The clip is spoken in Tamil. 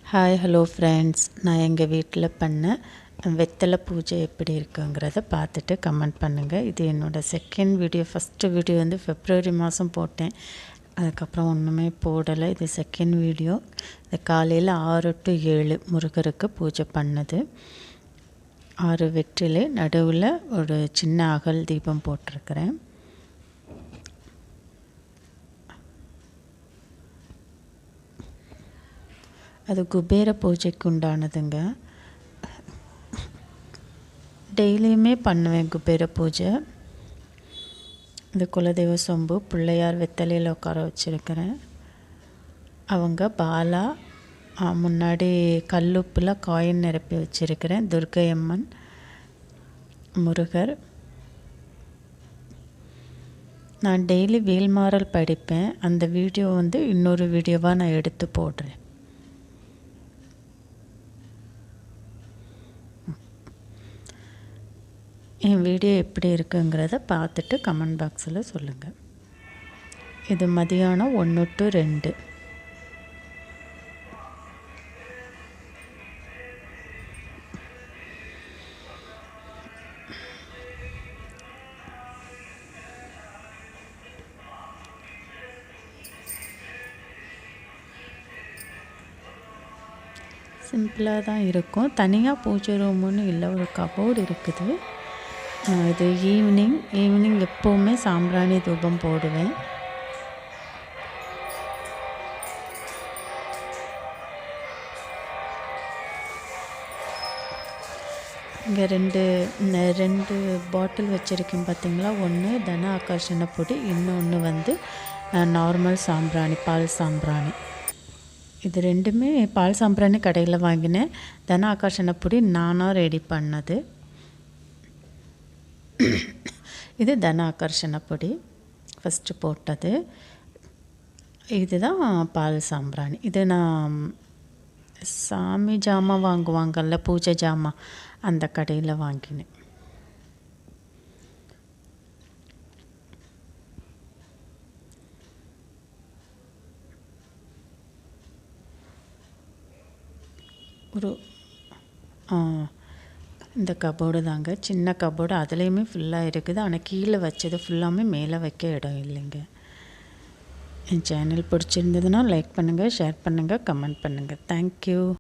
ஹாய் ஹலோ ஃப்ரெண்ட்ஸ், நான் எங்கள் வீட்டில் பண்ண வெத்தலை பூஜை எப்படி இருக்குங்கிறத பார்த்துட்டு கமெண்ட் பண்ணுங்கள். இது என்னோடய செகண்ட் வீடியோ. ஃபஸ்ட்டு வீடியோ வந்து February மாதம் போட்டேன். அதுக்கப்புறம் ஒன்றுமே போடலை. இது செகண்ட் வீடியோ. இது காலையில் 6 to 7 முருகருக்கு பூஜை பண்ணது. 6 வெற்றிலை, நடுவில் ஒரு சின்ன அகல் தீபம் போட்டிருக்கிறேன். அது குபேர பூஜைக்கு உண்டானதுங்க. டெய்லியுமே பண்ணுவேன் குபேர பூஜை. இந்த குலதெய்வ சொம்பு பிள்ளையார் வெத்தலையில் உட்கார வச்சுருக்கிறேன். அவங்க பாலா, முன்னாடி கல்லுப்பில் காயின் நிரப்பி வச்சுருக்கிறேன். துர்க்கை அம்மன், முருகர். நான் டெய்லி வேல்மாறல் படிப்பேன். அந்த வீடியோ வந்து இன்னொரு வீடியோவாக நான் எடுத்து போடுறேன். என் வீடியோ எப்படி இருக்குங்கிறத பார்த்துட்டு கமெண்ட் பாக்ஸில் சொல்லுங்கள். இது மதியானம் 1 to 2. சிம்பிளாக தான் இருக்கும். தனியாக பூஜை ரூமுன்னு இல்லை, ஒரு கபோர்டு இருக்குது. இது ஈவினிங் எப்போவுமே சாம்பிராணி தூபம் போடுவேன். இங்கே ரெண்டு பாட்டில் வச்சுருக்கேன் பார்த்தீங்களா. ஒன்று தன ஆகர்ஷண பொடி, இன்னொன்று வந்து நார்மல் சாம்பிராணி, பால் சாம்பிராணி. இது ரெண்டுமே பால் சாம்பிராணி கடையில் வாங்கினேன். தன ஆகர்ஷண பொடி நானாக ரெடி பண்ணது. இது தன ஆகர்ஷண பொடி ஃபஸ்ட்டு போட்டது. இதுதான் பால் சாம்பிராணி. இது நான் சாமி ஜாமான் வாங்குவாங்கள்ல, பூஜை ஜாமான், அந்த கடையில் வாங்கினேன். ஒரு இந்த கபோர்டு தாங்க, சின்ன கபோர்டு. அதுலேயுமே ஃபுல்லாக இருக்குது. ஆனால் கீழே வச்சது ஃபுல்லாமே மேலே வைக்க இடம் இல்லைங்க. என் சேனல் பிடிச்சிருந்ததுன்னா லைக் பண்ணுங்கள், ஷேர் பண்ணுங்கள், கமெண்ட் பண்ணுங்கள். தேங்க்யூ.